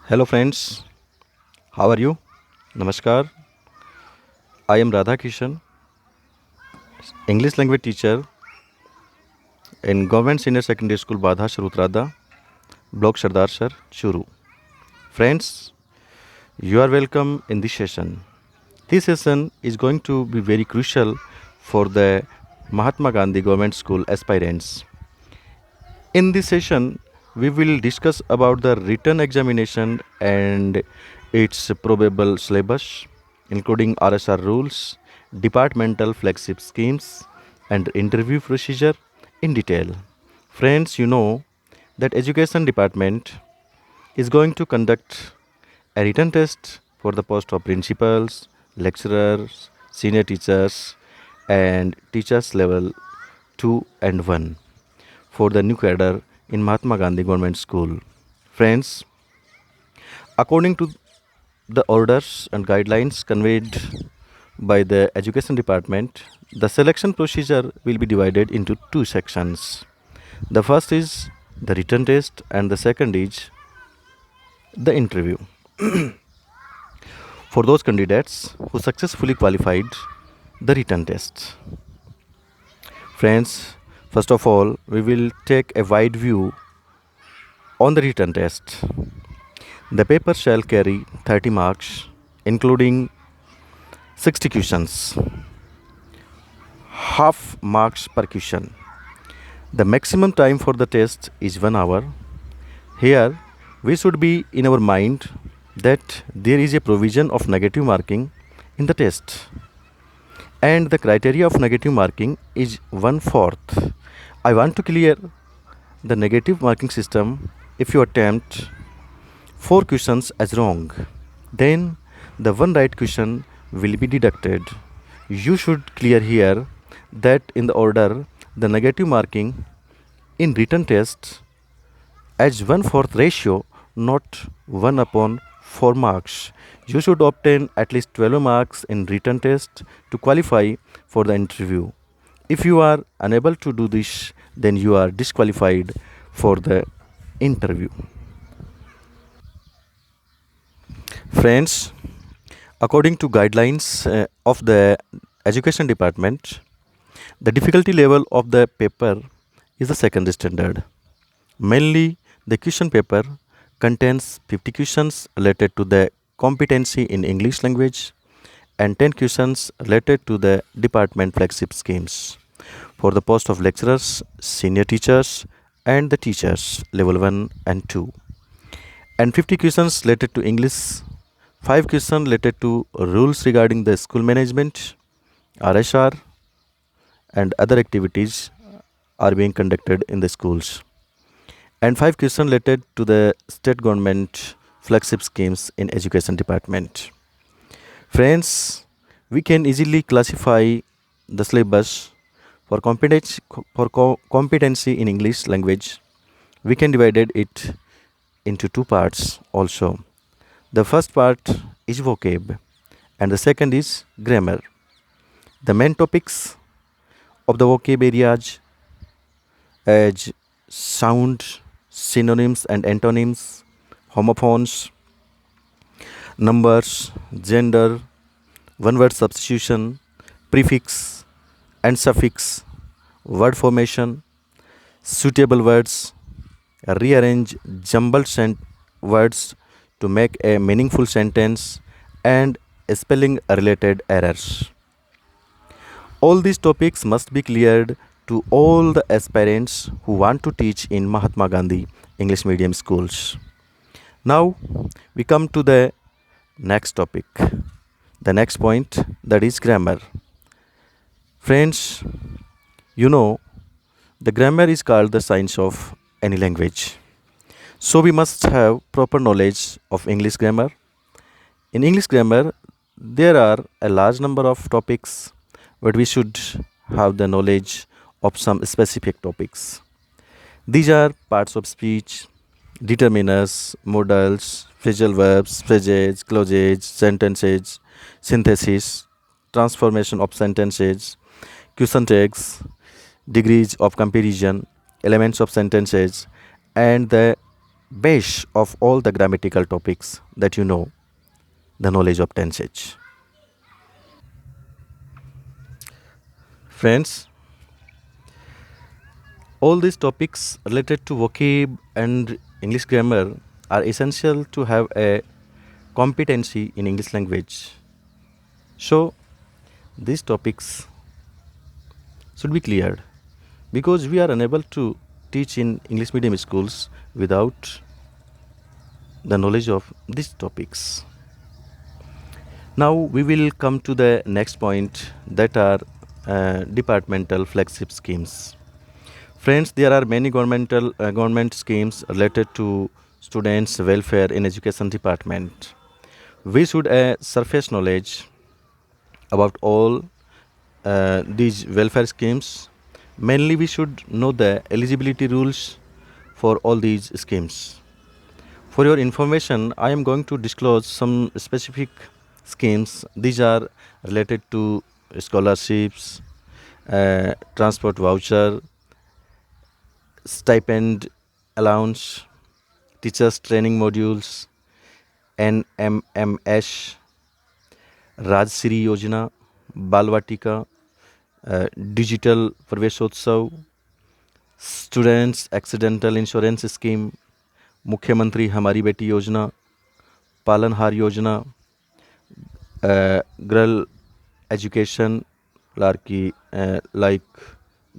Hello friends, how are you? Namaskar. I am Radha Kishan, English language teacher in Government Senior Secondary School Badha Sharutrada, Block Sardar Sir, Churu. Friends, you are welcome in this session. This session is going to be very crucial for the Mahatma Gandhi Government School aspirants. In this session, we will discuss about the written examination and its probable syllabus, including RSR rules, departmental flagship schemes, and interview procedure in detail. Friends, you know that education department is going to conduct a written test for the post of principals, lecturers, senior teachers, and teachers level 2 and 1 for the new cadre in Mahatma Gandhi Government School. Friends, according to the orders and guidelines conveyed by the Education Department, the selection procedure will be divided into two sections. The first is the written test, and the second is the interview. For those candidates who successfully qualified the written test. Friends, first of all, we will take a wide view on the written test. The paper shall carry 30 marks, including 60 questions, half marks per question. The maximum time for the test is 1 hour. Here, we should be in our mind that there is a provision of negative marking in the test, and the criteria of negative marking is 1/4. I want to clear the negative marking system. If you attempt 4 questions as wrong, then the one right question will be deducted. You should clear here that in the order the negative marking in written test as 1/4 ratio, not 1 upon 4 marks. You should obtain at least 12 marks in written test to qualify for the interview. If you are unable to do this, then you are disqualified for the interview. Friends, according to guidelines of the Education Department, the difficulty level of the paper is the second standard. Mainly, the question paper contains 50 questions related to the competency in English language and 10 questions related to the department flagship schemes for the post of lecturers, senior teachers, and the teachers level 1 and 2, and 50 questions related to English, 5 questions related to rules regarding the school management, RSR, and other activities are being conducted in the schools, and 5 questions related to the state government flagship schemes in education department. Friends, we can easily classify the syllabus for competency in English language. We can divide it into two parts also. The first part is vocab and the second is grammar. The main topics of the vocab areas as sound, synonyms and antonyms, homophones, numbers, gender, one word substitution, prefix and suffix, word formation, suitable words, rearrange jumbled words to make a meaningful sentence, and spelling related errors. All these topics must be cleared to all the aspirants who want to teach in Mahatma Gandhi English medium schools. Now we come to the next topic, the next point, that is grammar. Friends, you know the grammar is called the science of any language. So we must have proper knowledge of English grammar. In English grammar, there are a large number of topics, but we should have the knowledge of some specific topics. These are parts of speech, determiners, modals, phrasal verbs, phrases, clauses, sentences, synthesis, transformation of sentences, question tags, degrees of comparison, elements of sentences, and the base of all the grammatical topics that you know, the knowledge of tenses. Friends, all these topics related to vocab and English grammar are essential to have a competency in English language. So, these topics should be cleared because we are unable to teach in English medium schools without the knowledge of these topics. Now we will come to the next point, that are departmental flagship schemes. Friends, there are many government schemes related to students' welfare in education department. We should surface knowledge about all these welfare schemes. Mainly, we should know the eligibility rules for all these schemes. For your information, I am going to disclose some specific schemes. These are related to scholarships, transport voucher, stipend allowance, teachers training modules, NMMS, Rajshri Yojana, Balvatika, Digital Praveshotsav, Students Accidental Insurance Scheme, मुख्यमंत्री हमारी बेटी योजना, पालनहार योजना, girl education like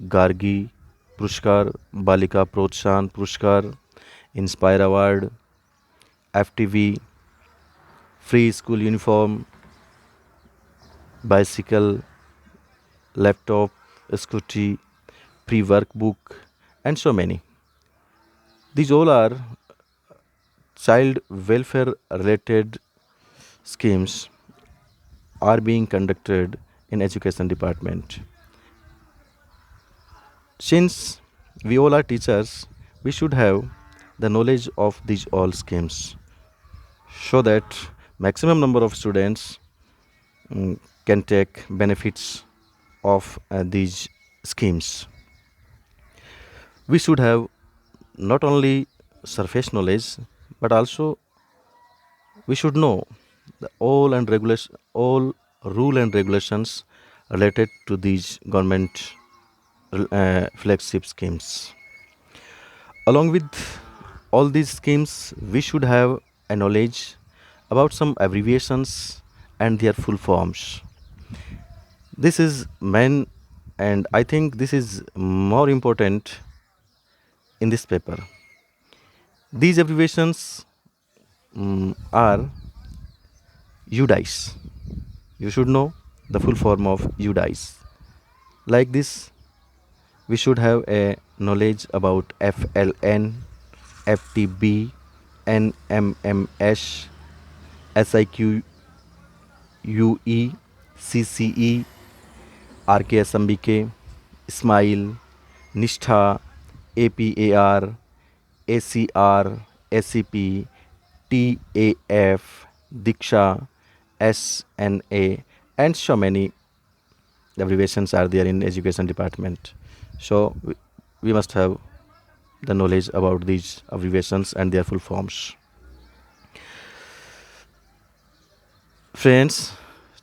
Gargi Purushkar, Balika Protsahan Purushkar, Inspire Award, FTV, free school uniform, bicycle, laptop, scooty, free workbook, and so many. These all are child welfare related schemes are being conducted in education department. Since we all are teachers, we should have the knowledge of these all schemes so that maximum number of students can take benefits of these schemes. We should have not only surface knowledge but also we should know all rule and regulations related to these government flagship schemes. Along with all these schemes, we should have a knowledge about some abbreviations and their full forms. This is main, and I think this is more important in this paper. These abbreviations are UDICE. You should know the full form of UDICE. Like this, we should have a knowledge about FLN, FTB, NMMS, SIQUE, CCE, RKSMBK, SMILE, NISTHA, APAR, ACR, SCP, TAF, Diksha, SNA, and so many abbreviations are there in education department. So we must have the knowledge about these abbreviations and their full forms. Friends,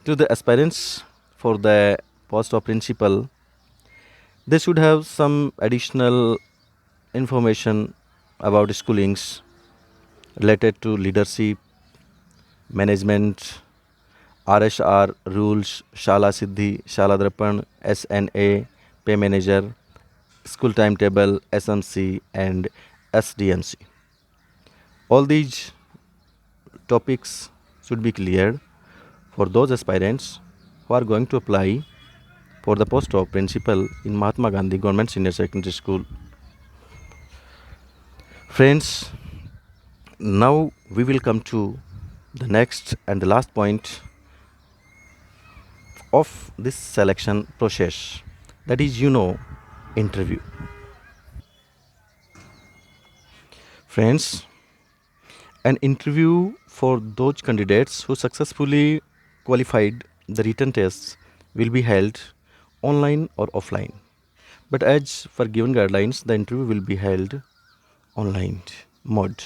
to the aspirants for the post of principal, they should have some additional information about schoolings related to leadership, management, RSR rules, Shala Siddhi, Shala Drapan, SNA, pay manager, school timetable, SMC, and SDMC. All these topics should be cleared for those aspirants who are going to apply for the post of principal in Mahatma Gandhi Government Senior Secondary School. Friends, now we will come to the next and the last point of this selection process, that is, interview. Friends, an interview for those candidates who successfully qualified the written tests will be held online or offline. But as for given guidelines, the interview will be held online. mode.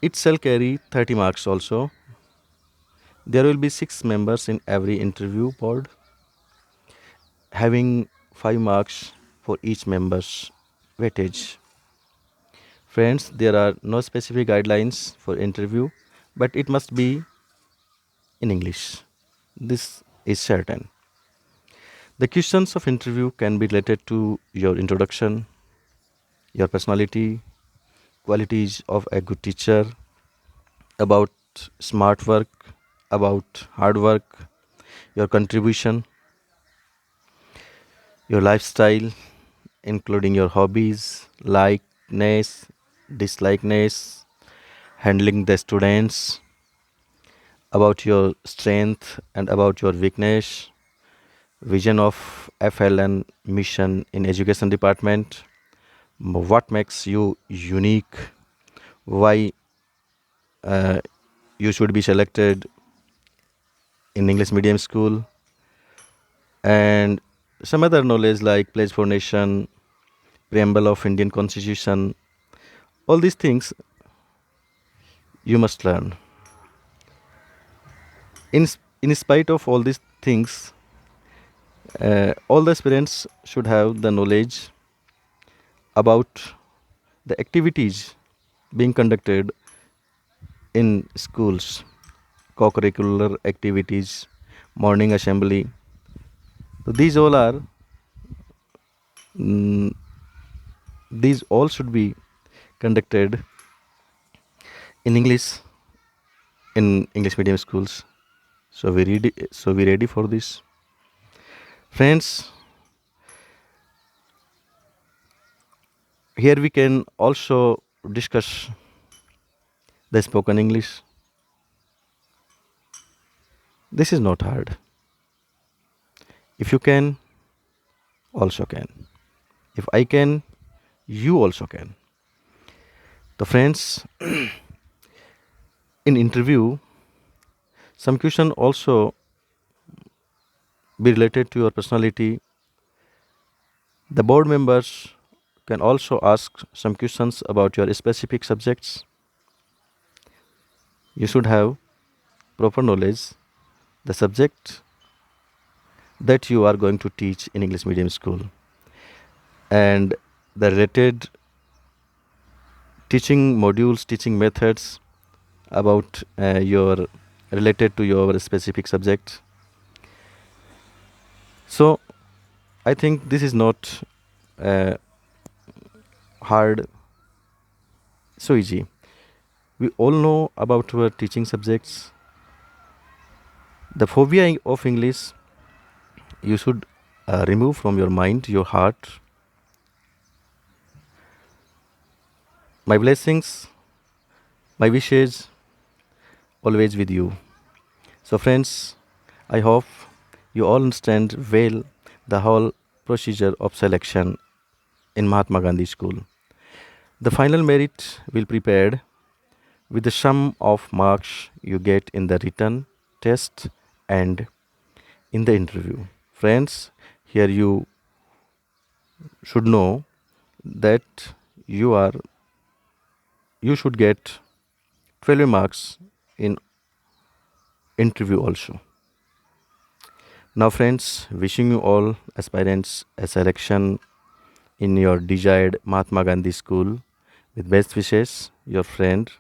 It shall carry 30 marks also. There will be 6 members in every interview board, having 5 marks for each member's weightage. Friends, there are no specific guidelines for interview, but it must be in English. This is certain. The questions of interview can be related to your introduction, your personality, qualities of a good teacher, about smart work, about hard work, your contribution, your lifestyle, including your hobbies, likeness, dislikeness, handling the students, about your strength and about your weakness, vision of FLN mission in education department, what makes you unique, why you should be selected in English medium school, and some other knowledge like pledge for nation, preamble of Indian constitution. All these things you must learn. In spite of all these things, all the aspirants should have the knowledge about the activities being conducted in schools, co-curricular activities, morning assembly. So mm, these all should be conducted in English medium schools. So we ready for this, friends. Here we can also discuss the spoken English. This is not hard. If you can, also can. If I can, you also can. The friends, in interview, some question also be related to your personality. The board members can also ask some questions about your specific subjects. You should have proper knowledge the subject that you are going to teach in English medium school, and the related teaching modules, teaching methods about your related to your specific subject. So I think this is not uh, hard, so easy. We all know about our teaching subjects. The phobia of English you should remove from your mind, your heart. My blessings, my wishes always with you. So, friends, I hope you all understand well the whole procedure of selection in Mahatma Gandhi School. The final merit will be prepared with the sum of marks you get in the written test and in the interview. Friends, here you should know that you are you should get 12 marks in interview also. Now, friends, wishing you all aspirants a selection in your desired Mahatma Gandhi school. With best wishes, your friend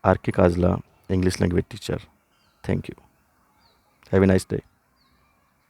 R.K. Kazla, English language teacher. Thank you. Have a nice day.